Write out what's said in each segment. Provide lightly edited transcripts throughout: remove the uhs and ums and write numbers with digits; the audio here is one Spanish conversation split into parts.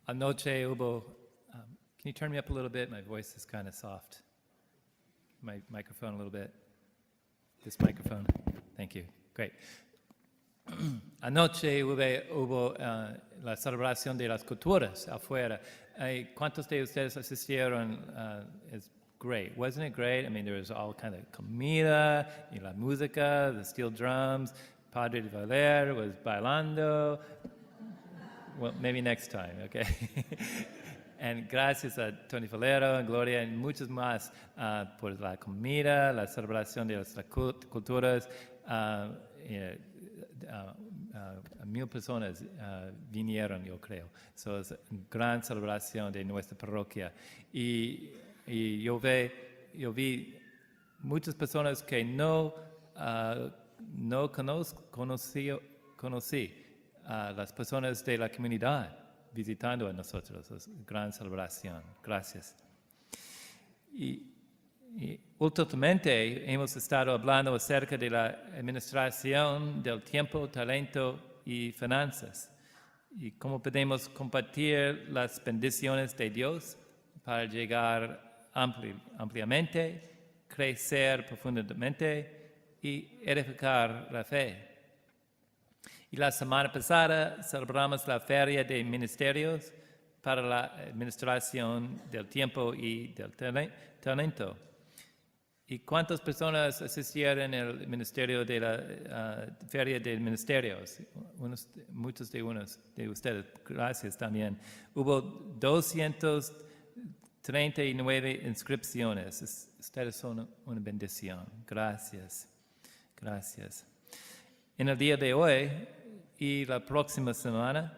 Anoche hubo, can you turn me up a little bit? My voice is kind of soft. My microphone a little bit. This microphone. Thank you. Great. Anoche hubo la celebración de las culturas afuera. ¿Cuántos de ustedes asistieron? It's great. Wasn't it great? I mean, there was all kind of comida, y la música, the steel drums. Padre de Valer was bailando. Well, maybe next time, okay? And gracias a Tony Valero, Gloria y muchos más por la comida, la celebración de las culturas. 1,000 personas vinieron, yo creo. So, es una gran celebración de nuestra parroquia. Y yo vi muchas personas que no conocí. Las personas de la comunidad visitando a nosotros. Es una gran celebración. Gracias. Y últimamente hemos estado hablando acerca de la administración del tiempo, talento y finanzas. Y cómo podemos compartir las bendiciones de Dios para llegar ampliamente, crecer profundamente y edificar la fe. Y la semana pasada celebramos la Feria de Ministerios para la Administración del Tiempo y del Talento. ¿Y cuántas personas asistieron al ministerio de la Feria de Ministerios? Muchos de ustedes. Gracias también. Hubo 239 inscripciones. Ustedes son una bendición. Gracias. Gracias. En el día de hoy y la próxima semana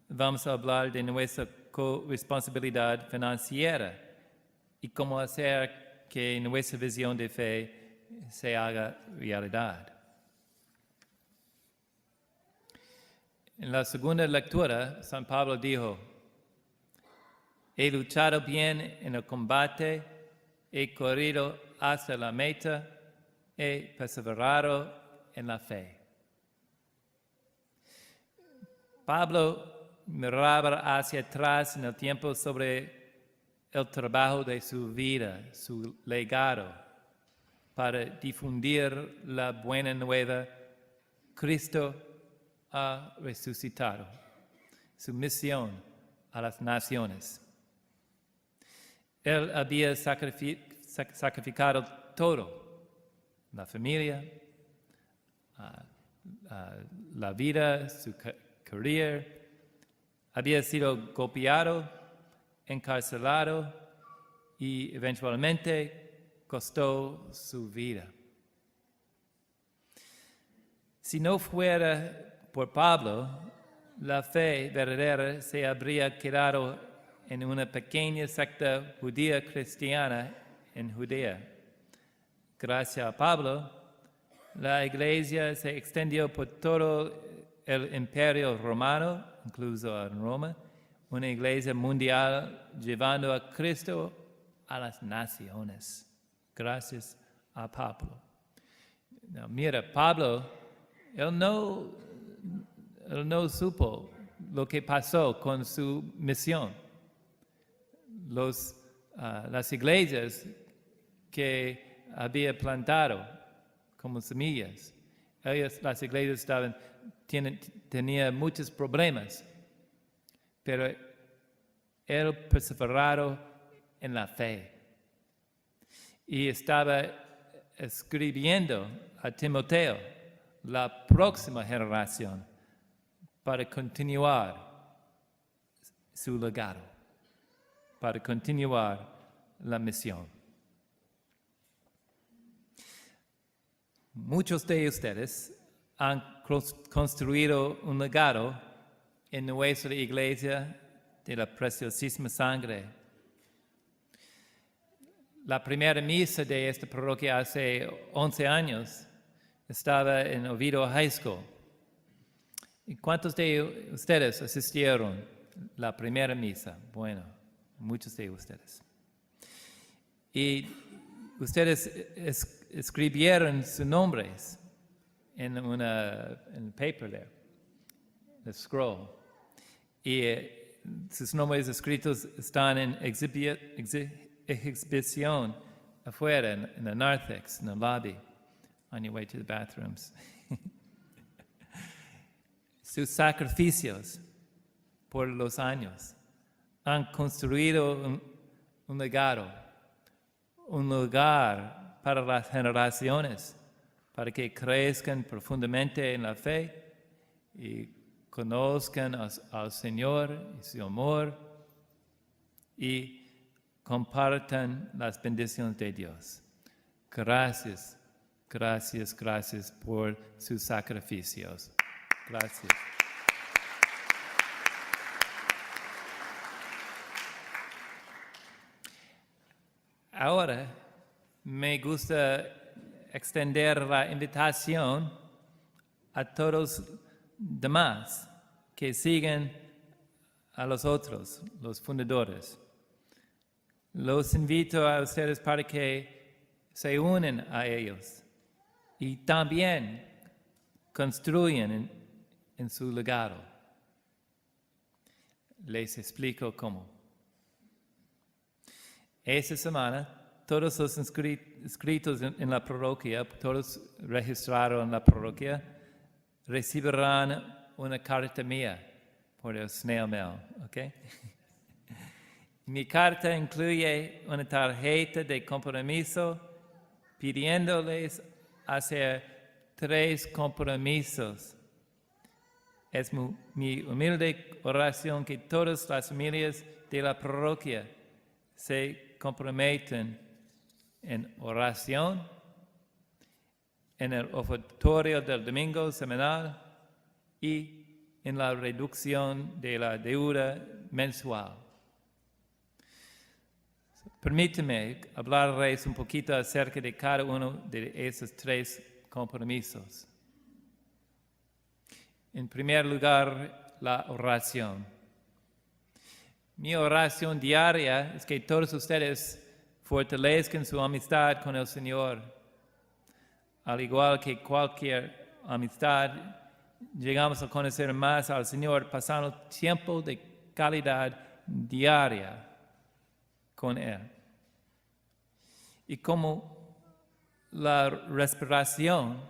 vamos a hablar de nuestra corresponsabilidad financiera y cómo hacer que nuestra visión de fe se haga realidad. En la segunda lectura, San Pablo dijo: he luchado bien en el combate, he corrido hasta la meta, he perseverado en la fe. Pablo miraba hacia atrás en el tiempo sobre el trabajo de su vida, su legado, para difundir la buena nueva. Cristo ha resucitado. Su misión a las naciones. Él había sacrificado todo, la familia, la vida, su carrera, había sido golpeado, encarcelado y eventualmente costó su vida. Si no fuera por Pablo, la fe verdadera se habría quedado en una pequeña secta judía cristiana en Judea. Gracias a Pablo, la iglesia se extendió por todo el imperio romano, incluso en Roma, una iglesia mundial llevando a Cristo a las naciones. Gracias a Pablo. Now, mira, Pablo, él no supo lo que pasó con su misión. Las iglesias que había plantado como semillas, las iglesias tenían muchos problemas, pero él perseverado en la fe y estaba escribiendo a Timoteo, la próxima generación, para continuar su legado, para continuar la misión. Muchos de ustedes han construido un legado en nuestra iglesia de la Preciosísima Sangre. La primera misa de esta parroquia hace 11 años estaba en Oviedo High School. ¿Y cuántos de ustedes asistieron a la primera misa? Bueno, muchos de ustedes. Y ustedes escribieron sus nombres en el paper there, the scroll. Y sus nombres escritos están en exhibición afuera, en the narthex, in the lobby, on your way to the bathrooms. Sus sacrificios por los años han construido un legado, un lugar para las generaciones, para que crezcan profundamente en la fe y conozcan al Señor y su amor y compartan las bendiciones de Dios. Gracias, gracias, gracias por sus sacrificios. Gracias. Ahora me gusta extender la invitación a todos demás que siguen a los otros, los fundadores. Los invito a ustedes para que se unan a ellos y también construyen en su legado. Les explico cómo. Esta semana, todos los inscritos en la parroquia, todos registrados en la parroquia, recibirán una carta mía por el snail mail, ¿ok? Mi carta incluye una tarjeta de compromiso pidiéndoles hacer 3 compromisos. Es mi humilde oración que todas las familias de la parroquia se comprometen en oración, en el ofertorio del Domingo semanal y en la reducción de la deuda mensual. Permíteme hablarles un poquito acerca de cada uno de esos 3 compromisos. En primer lugar, la oración. Mi oración diaria es que todos ustedes fortalezcan su amistad con el Señor. Al igual que cualquier amistad, llegamos a conocer más al Señor pasando tiempo de calidad diaria con Él. Y como la respiración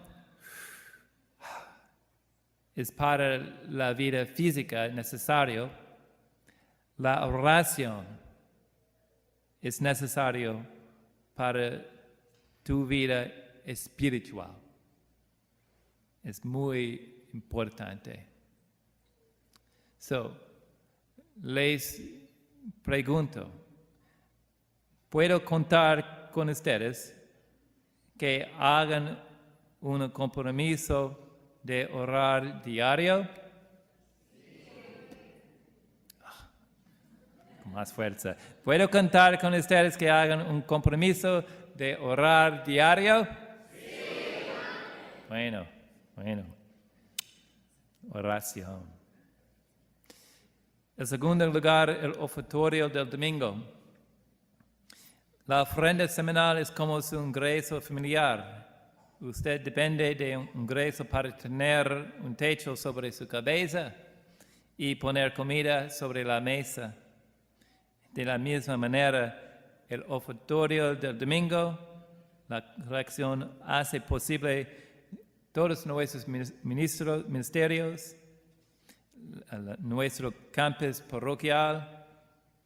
es para la vida física necesario, la oración es necesario para tu vida espiritual. Es muy importante. Les pregunto, ¿puedo contar con ustedes que hagan un compromiso de orar diario? Con más fuerza. ¿Puedo contar con ustedes que hagan un compromiso de orar diario? Sí. Bueno. Oración. En segundo lugar, el ofertorio del domingo. La ofrenda semanal es como su ingreso familiar. Usted depende de un ingreso para tener un techo sobre su cabeza y poner comida sobre la mesa. De la misma manera, el ofertorio del domingo, la colección hace posible todos nuestros ministerios, nuestro campus parroquial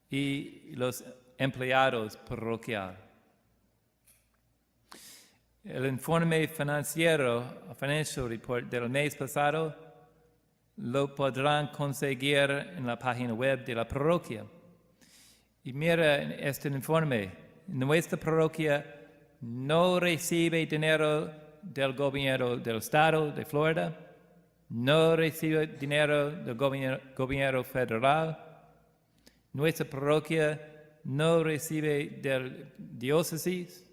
y los empleados parroquial. El informe financial report del mes pasado lo podrán conseguir en la página web de la parroquia. Y mira en este informe, nuestra parroquia no recibe dinero del gobierno del estado de Florida, no recibe dinero del gobierno federal. Nuestra parroquia no recibe del diócesis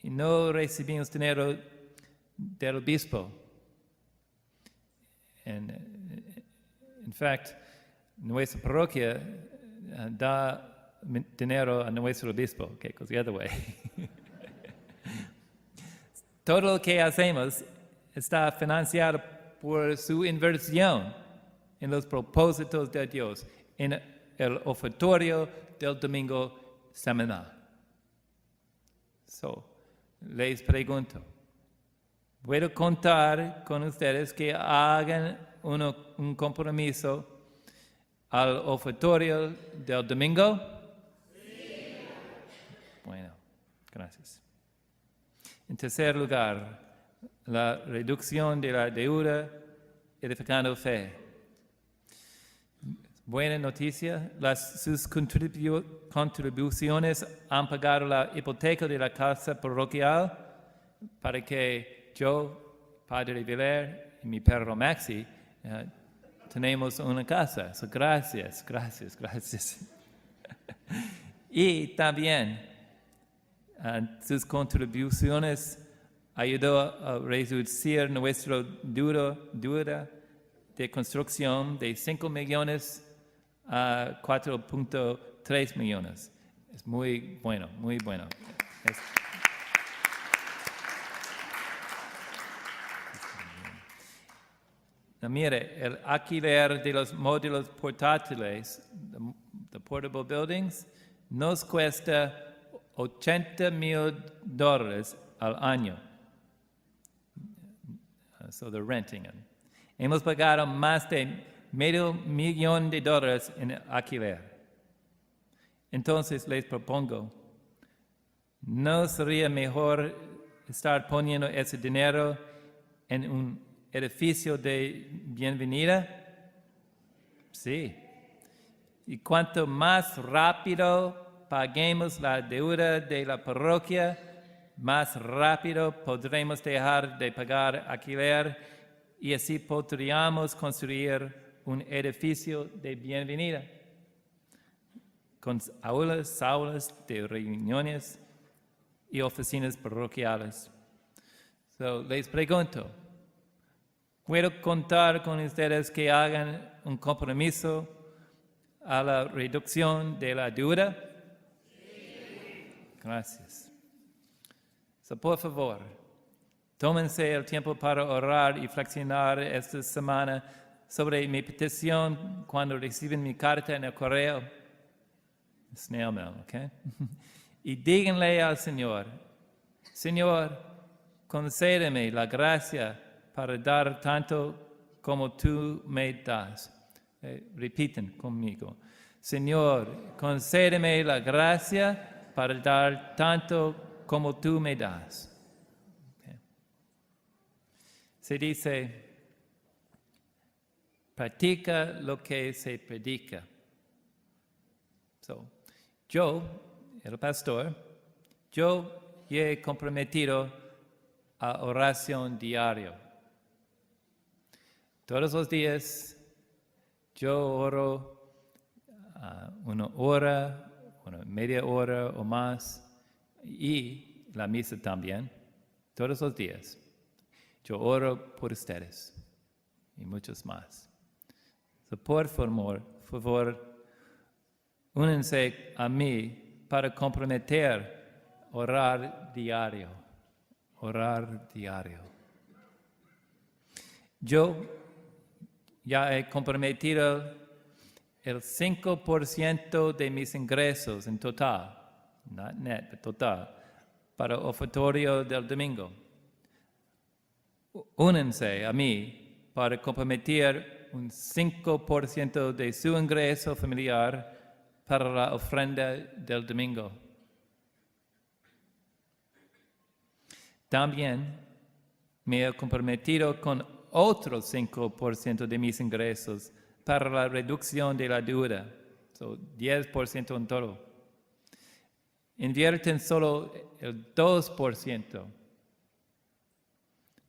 y no recibimos dinero del obispo. En fact, nuestra parroquia da dinero a nuestro obispo, okay, goes the other way. Todo lo que hacemos está financiado por su inversión en los propósitos de Dios, en el ofertorio del Domingo semanal. Les pregunto, ¿puedo contar con ustedes que hagan un compromiso al ofertorio del domingo? Sí. Bueno, gracias. En tercer lugar, la reducción de la deuda edificando fe. Buena noticia, sus contribuciones han pagado la hipoteca de la casa parroquial para que yo, Padre Viler y mi perro Maxi tenemos una casa. So, gracias. Y también sus contribuciones ayudó a reducir nuestra deuda de construcción de 5 millones a 4.3 millones. Es muy bueno. Mire, el alquiler de los módulos portátiles, the portable buildings, nos cuesta $80,000 al año. So they're renting it. Hemos pagado más de $500,000 en alquiler. Entonces les propongo, ¿no sería mejor estar poniendo ese dinero en un edificio de bienvenida? Sí. Y cuanto más rápido paguemos la deuda de la parroquia, más rápido podremos dejar de pagar alquiler y así podríamos construir un edificio de bienvenida con salas de reuniones y oficinas parroquiales. Les pregunto, ¿puedo contar con ustedes que hagan un compromiso a la reducción de la deuda? Sí. Gracias. Por favor, tómense el tiempo para orar y reflexionar esta semana sobre mi petición cuando reciben mi carta en el correo. Snail mail, ¿ok? Y díganle al Señor, concédeme la gracia para dar tanto como tú me das. Repiten conmigo. Señor, concédeme la gracia para dar tanto como tú me das. Okay. Se dice, practica lo que se predica. Yo, el pastor, yo he comprometido a oración diario. Todos los días yo oro una hora, una media hora o más, y la misa también, todos los días. Yo oro por ustedes y muchos más. Por favor, únanse a mí para comprometer orar diario. Yo ya he comprometido el 5% de mis ingresos en total, not net, but total, para el ofertorio del domingo. Únanse a mí para comprometer un 5% de su ingreso familiar para la ofrenda del domingo. También me he comprometido con otro 5% de mis ingresos para la reducción de la deuda, 10% en todo. Invierten solo el 2%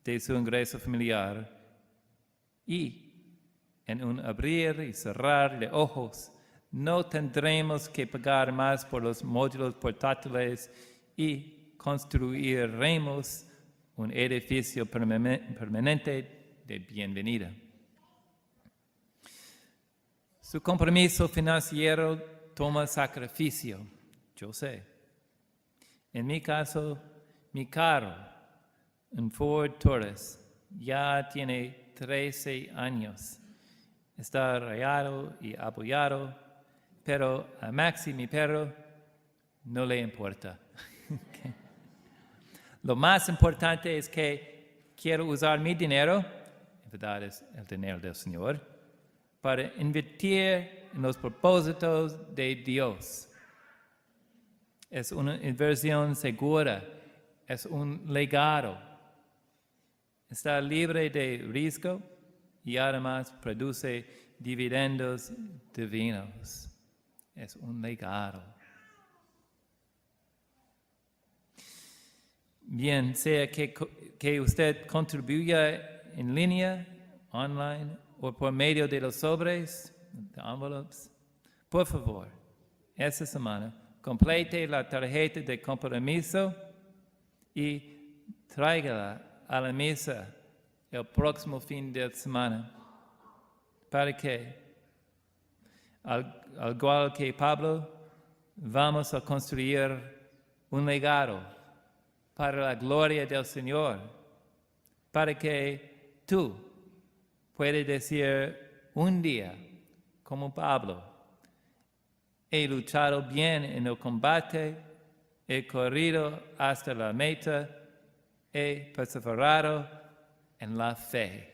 de su ingreso familiar y en un abrir y cerrar de ojos no tendremos que pagar más por los módulos portátiles y construiremos un edificio permanente de bienvenida. Su compromiso financiero toma sacrificio, yo sé. En mi caso, mi carro, un Ford Taurus, ya tiene 13 años. está rayado y apoyado, pero a Maxi, mi perro, no le importa. Okay. Lo más importante es que quiero usar mi dinero, en verdad es el dinero del Señor, para invertir en los propósitos de Dios. Es una inversión segura, es un legado. Está libre de riesgo y además produce dividendos divinos. Es un legado. Bien, sea que usted contribuya en línea, online, o por medio de los sobres, de envelopes, por favor, esta semana, complete la tarjeta de compromiso y tráigala a la misa el próximo fin de semana. ¿Para qué? Al igual que Pablo, vamos a construir un legado para la gloria del Señor, para que tú puedas decir un día, como Pablo, he luchado bien en el combate, he corrido hasta la meta, he perseverado en la fe.